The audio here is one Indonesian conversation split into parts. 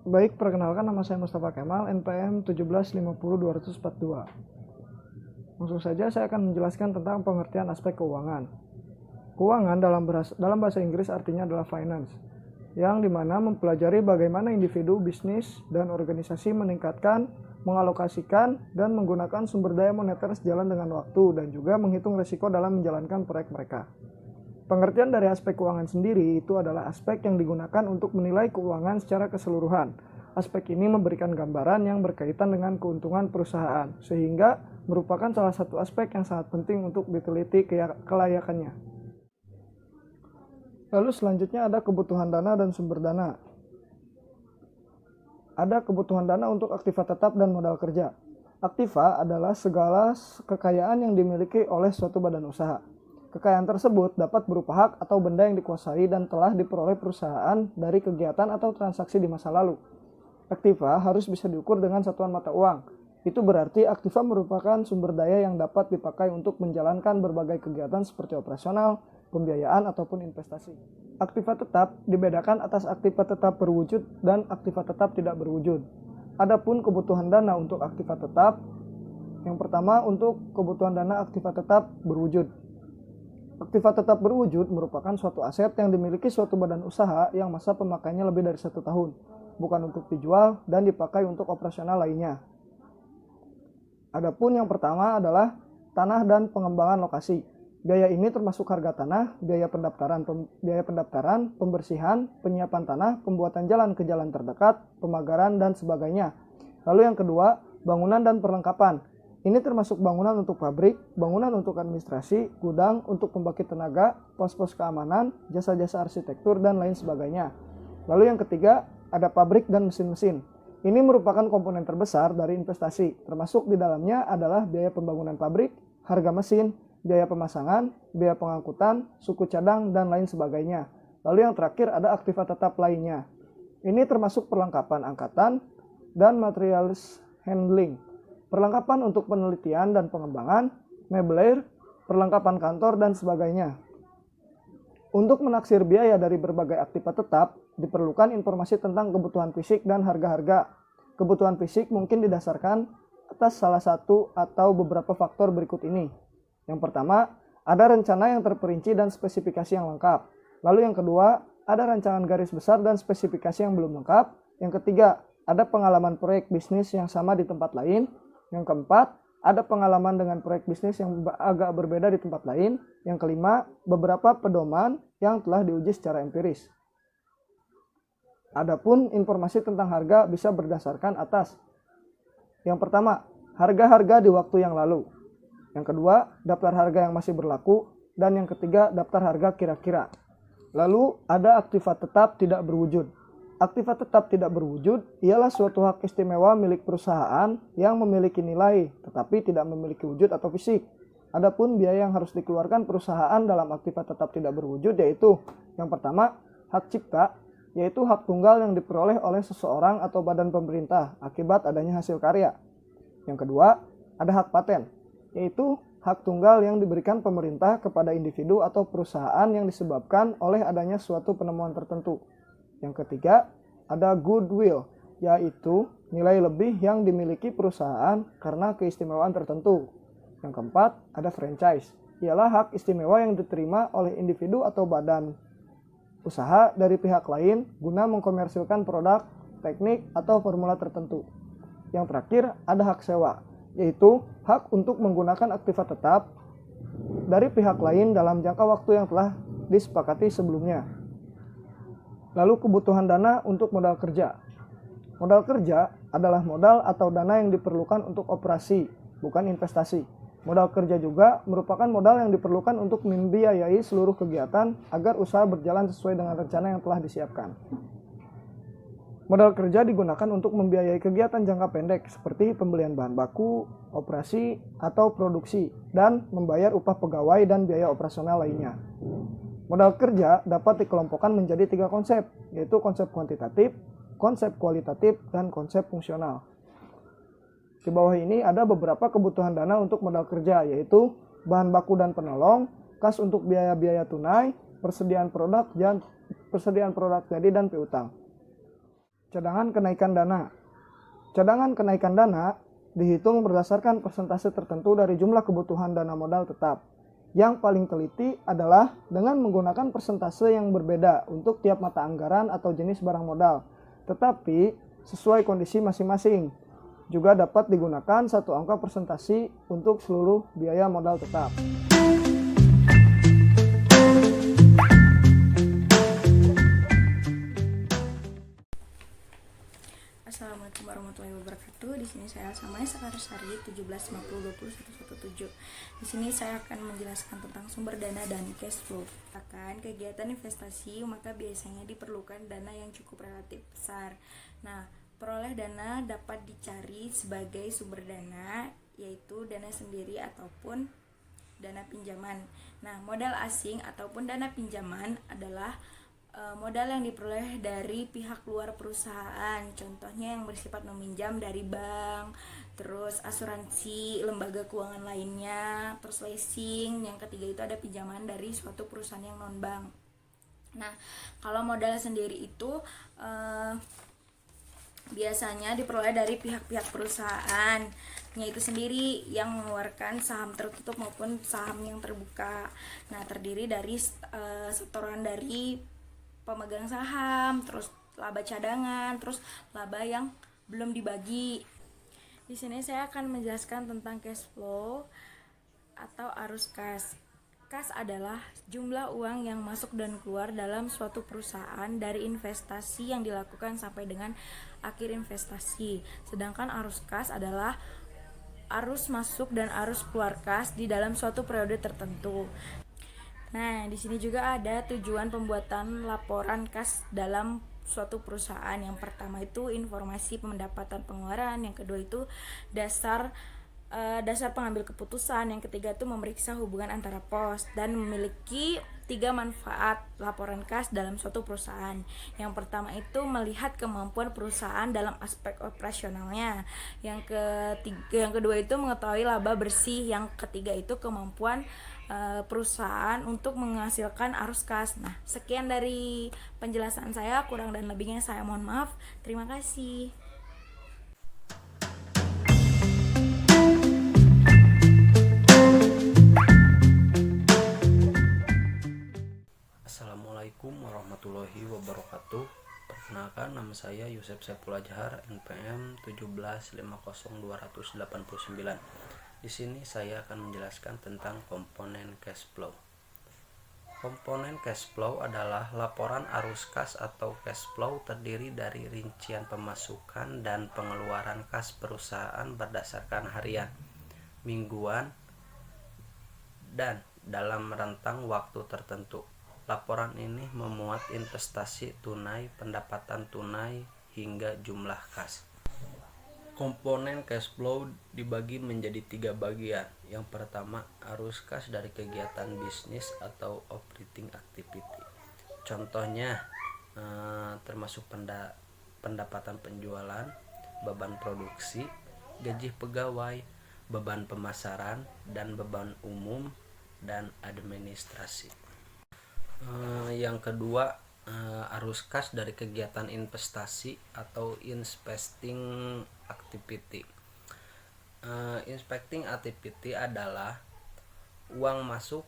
Baik, perkenalkan nama saya Mustafa Kemal, NPM 1750242. Langsung saja saya akan menjelaskan tentang pengertian aspek keuangan. Keuangan dalam bahasa Inggris artinya adalah finance, yang dimana mempelajari bagaimana individu, bisnis, dan organisasi meningkatkan, mengalokasikan, dan menggunakan sumber daya moneter sejalan dengan waktu, dan juga menghitung risiko dalam menjalankan proyek mereka. Pengertian dari aspek keuangan sendiri itu adalah aspek yang digunakan untuk menilai keuangan secara keseluruhan. Aspek ini memberikan gambaran yang berkaitan dengan keuntungan perusahaan, sehingga merupakan salah satu aspek yang sangat penting untuk diteliti kelayakannya. Lalu selanjutnya ada kebutuhan dana dan sumber dana. Ada kebutuhan dana untuk aktiva tetap dan modal kerja. Aktiva adalah segala kekayaan yang dimiliki oleh suatu badan usaha. Kekayaan tersebut dapat berupa hak atau benda yang dikuasai dan telah diperoleh perusahaan dari kegiatan atau transaksi di masa lalu. Aktiva harus bisa diukur dengan satuan mata uang. Itu berarti aktiva merupakan sumber daya yang dapat dipakai untuk menjalankan berbagai kegiatan seperti operasional, pembiayaan, ataupun investasi. Aktiva tetap dibedakan atas aktiva tetap berwujud dan aktiva tetap tidak berwujud. Adapun kebutuhan dana untuk aktiva tetap, yang pertama untuk kebutuhan dana aktiva tetap berwujud. Aktiva tetap berwujud merupakan suatu aset yang dimiliki suatu badan usaha yang masa pemakaiannya lebih dari 1 tahun, bukan untuk dijual dan dipakai untuk operasional lainnya. Adapun yang pertama adalah tanah dan pengembangan lokasi. Biaya ini termasuk harga tanah, biaya pendaftaran, pembersihan, penyiapan tanah, pembuatan jalan ke jalan terdekat, pemagaran, dan sebagainya. Lalu yang kedua, bangunan dan perlengkapan. Ini termasuk bangunan untuk pabrik, bangunan untuk administrasi, gudang untuk pembangkit tenaga, pos-pos keamanan, jasa-jasa arsitektur, dan lain sebagainya. Lalu yang ketiga, ada pabrik dan mesin-mesin. Ini merupakan komponen terbesar dari investasi, termasuk di dalamnya adalah biaya pembangunan pabrik, harga mesin, biaya pemasangan, biaya pengangkutan, suku cadang, dan lain sebagainya. Lalu yang terakhir ada aktiva tetap lainnya. Ini termasuk perlengkapan angkatan dan materialis handling. Perlengkapan untuk penelitian dan pengembangan, meubilir, perlengkapan kantor, dan sebagainya. Untuk menaksir biaya dari berbagai aktiva tetap, diperlukan informasi tentang kebutuhan fisik dan harga-harga. Kebutuhan fisik mungkin didasarkan atas salah satu atau beberapa faktor berikut ini. Yang pertama, ada rencana yang terperinci dan spesifikasi yang lengkap. Lalu yang kedua, ada rancangan garis besar dan spesifikasi yang belum lengkap. Yang ketiga, ada pengalaman proyek bisnis yang sama di tempat lain. Yang keempat, ada pengalaman dengan proyek bisnis yang agak berbeda di tempat lain. Yang kelima, beberapa pedoman yang telah diuji secara empiris. Adapun informasi tentang harga bisa berdasarkan atas. Yang pertama, harga-harga di waktu yang lalu. Yang kedua, daftar harga yang masih berlaku. Dan yang ketiga, daftar harga kira-kira. Lalu, ada aktiva tetap tidak berwujud. Aktiva tetap tidak berwujud ialah suatu hak istimewa milik perusahaan yang memiliki nilai, tetapi tidak memiliki wujud atau fisik. Adapun biaya yang harus dikeluarkan perusahaan dalam aktiva tetap tidak berwujud yaitu yang pertama, hak cipta, yaitu hak tunggal yang diperoleh oleh seseorang atau badan pemerintah akibat adanya hasil karya. Yang kedua, ada hak paten, yaitu hak tunggal yang diberikan pemerintah kepada individu atau perusahaan yang disebabkan oleh adanya suatu penemuan tertentu. Yang ketiga, ada goodwill, yaitu nilai lebih yang dimiliki perusahaan karena keistimewaan tertentu. Yang keempat, ada franchise, ialah hak istimewa yang diterima oleh individu atau badan usaha dari pihak lain guna mengkomersilkan produk, teknik, atau formula tertentu. Yang terakhir, ada hak sewa, yaitu hak untuk menggunakan aktiva tetap dari pihak lain dalam jangka waktu yang telah disepakati sebelumnya. Lalu kebutuhan dana untuk modal kerja. Modal kerja adalah modal atau dana yang diperlukan untuk operasi, bukan investasi. Modal kerja juga merupakan modal yang diperlukan untuk membiayai seluruh kegiatan agar usaha berjalan sesuai dengan rencana yang telah disiapkan. Modal kerja digunakan untuk membiayai kegiatan jangka pendek seperti pembelian bahan baku, operasi, atau produksi, dan membayar upah pegawai dan biaya operasional lainnya. Modal kerja dapat dikelompokkan menjadi 3 konsep, yaitu konsep kuantitatif, konsep kualitatif, dan konsep fungsional. Di bawah ini ada beberapa kebutuhan dana untuk modal kerja, yaitu bahan baku dan penolong, kas untuk biaya-biaya tunai, persediaan produk jadi dan piutang. Cadangan kenaikan dana. Cadangan kenaikan dana dihitung berdasarkan persentase tertentu dari jumlah kebutuhan dana modal tetap. Yang paling teliti adalah dengan menggunakan persentase yang berbeda untuk tiap mata anggaran atau jenis barang modal, tetapi sesuai kondisi masing-masing. Juga dapat digunakan satu angka persentase untuk seluruh biaya modal tetap. Assalamualaikum warahmatullahi wabarakatuh. Di sini saya Samai Sekarsari 17502017. Di sini saya akan menjelaskan tentang sumber dana dan cash flow. Akan kegiatan investasi, maka biasanya diperlukan dana yang cukup relatif besar. Nah, peroleh dana dapat dicari sebagai sumber dana, yaitu dana sendiri ataupun dana pinjaman. Nah, modal asing ataupun dana pinjaman adalah modal yang diperoleh dari pihak luar perusahaan, contohnya yang bersifat meminjam dari bank, terus asuransi, lembaga keuangan lainnya, terus leasing. Yang ketiga itu ada pinjaman dari suatu perusahaan yang non bank. Nah, kalau modal sendiri itu biasanya diperoleh dari pihak-pihak perusahaan itu sendiri yang mengeluarkan saham tertutup maupun saham yang terbuka. Nah, terdiri dari setoran dari pemegang saham, terus laba cadangan, terus laba yang belum dibagi. Di sini saya akan menjelaskan tentang cash flow atau arus kas. Kas adalah jumlah uang yang masuk dan keluar dalam suatu perusahaan dari investasi yang dilakukan sampai dengan akhir investasi. Sedangkan arus kas adalah arus masuk dan arus keluar kas di dalam suatu periode tertentu. Nah, di sini juga ada tujuan pembuatan laporan kas dalam suatu perusahaan. Yang pertama itu informasi pendapatan pengeluaran, yang kedua itu dasar pengambil keputusan, yang ketiga itu memeriksa hubungan antara pos, dan memiliki 3 manfaat laporan kas dalam suatu perusahaan. Yang pertama itu melihat kemampuan perusahaan dalam aspek operasionalnya. Yang kedua itu mengetahui laba bersih. Yang ketiga itu kemampuan perusahaan untuk menghasilkan arus kas. Nah, sekian dari penjelasan saya, kurang dan lebihnya saya mohon maaf. Terima kasih. Assalamualaikum warahmatullahi wabarakatuh. Perkenalkan, nama saya Yusef Saiful Ajhar, NPM 1750289. Di sini saya akan menjelaskan tentang komponen cash flow. Komponen cash flow adalah laporan arus kas atau cash flow terdiri dari rincian pemasukan dan pengeluaran kas perusahaan berdasarkan harian, mingguan, dan dalam rentang waktu tertentu. Laporan ini memuat investasi tunai, pendapatan tunai, hingga jumlah kas. Komponen cash flow dibagi menjadi 3 bagian. Yang pertama, arus kas dari kegiatan bisnis atau operating activity. Contohnya termasuk pendapatan penjualan, beban produksi, gaji pegawai, beban pemasaran, dan beban umum dan administrasi. Yang kedua, arus kas dari kegiatan investasi atau investing activity. Investing activity adalah uang masuk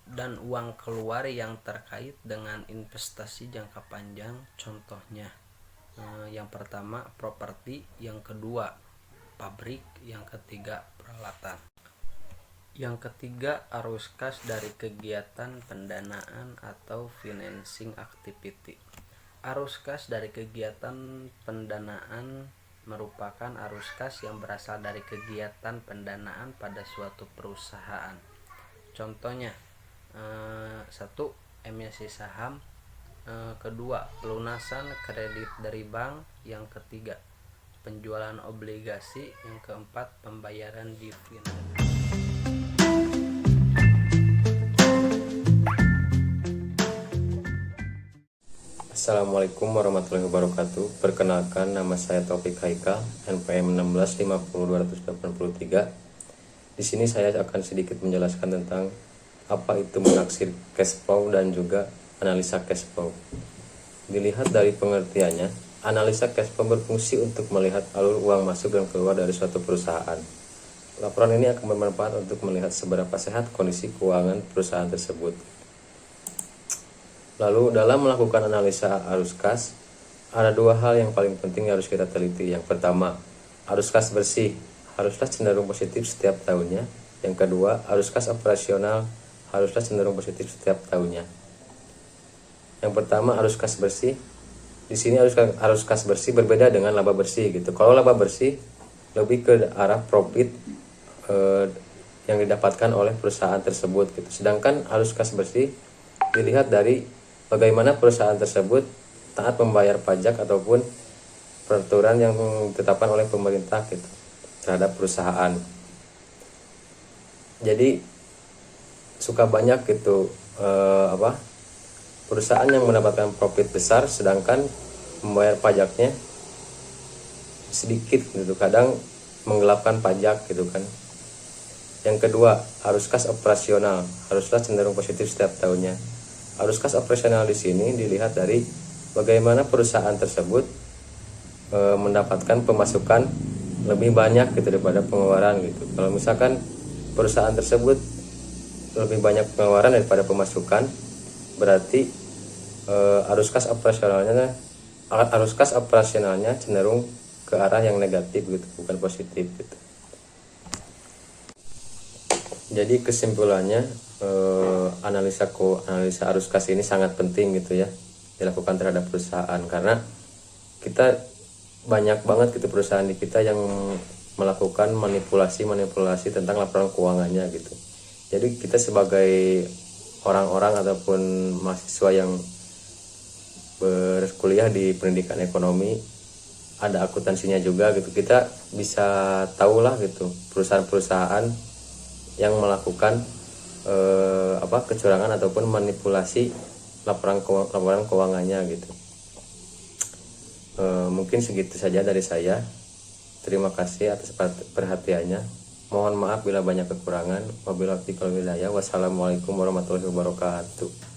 dan uang keluar yang terkait dengan investasi jangka panjang. Contohnya, yang pertama properti, yang kedua pabrik, yang ketiga peralatan. Yang ketiga, arus kas dari kegiatan pendanaan atau financing activity. Arus kas dari kegiatan pendanaan merupakan arus kas yang berasal dari kegiatan pendanaan pada suatu perusahaan. Contohnya, 1. Emisi saham, kedua pelunasan kredit dari bank, yang ketiga penjualan obligasi, yang keempat pembayaran dividen. Assalamualaikum warahmatullahi wabarakatuh. Perkenalkan, nama saya Taufik Haikal, NPM 1650283. Di sini saya akan sedikit menjelaskan tentang apa itu menaksir cash flow dan juga analisa cash flow. Dilihat dari pengertiannya, Analisa cash flow berfungsi untuk melihat alur uang masuk dan keluar dari suatu perusahaan. Laporan ini akan bermanfaat untuk melihat seberapa sehat kondisi keuangan perusahaan tersebut. Lalu dalam melakukan analisa arus kas, ada dua hal yang paling penting yang harus kita teliti. Yang pertama, arus kas bersih haruslah cenderung positif setiap tahunnya. Yang kedua, arus kas operasional haruslah cenderung positif setiap tahunnya. Yang pertama, arus kas bersih. Di sini arus kas bersih berbeda dengan laba bersih gitu. Kalau laba bersih lebih ke arah profit yang didapatkan oleh perusahaan tersebut gitu. Sedangkan arus kas bersih dilihat dari bagaimana perusahaan tersebut taat membayar pajak ataupun peraturan yang ditetapkan oleh pemerintah gitu terhadap perusahaan. Jadi suka banyak gitu perusahaan yang mendapatkan profit besar sedangkan membayar pajaknya sedikit gitu, kadang menggelapkan pajak gitu kan. Yang kedua, arus kas operasional haruslah cenderung positif setiap tahunnya. Arus kas operasional di sini dilihat dari bagaimana perusahaan tersebut mendapatkan pemasukan lebih banyak gitu daripada pengeluaran gitu. Kalau misalkan perusahaan tersebut lebih banyak pengeluaran daripada pemasukan, berarti arus kas operasionalnya cenderung ke arah yang negatif gitu, bukan positif gitu. Jadi kesimpulannya analisa arus kas ini sangat penting gitu ya dilakukan terhadap perusahaan, karena kita banyak banget gitu perusahaan di kita yang melakukan manipulasi tentang laporan keuangannya gitu. Jadi kita sebagai orang-orang ataupun mahasiswa yang berkuliah di pendidikan ekonomi, ada akuntansinya juga gitu, kita bisa tahulah gitu perusahaan-perusahaan yang melakukan kecurangan ataupun manipulasi laporan keuangannya gitu. Mungkin segitu saja dari saya. Terima kasih atas perhatiannya. Mohon maaf bila banyak kekurangan. Wabillahi taufiq wal hidayah. Wassalamualaikum warahmatullahi wabarakatuh.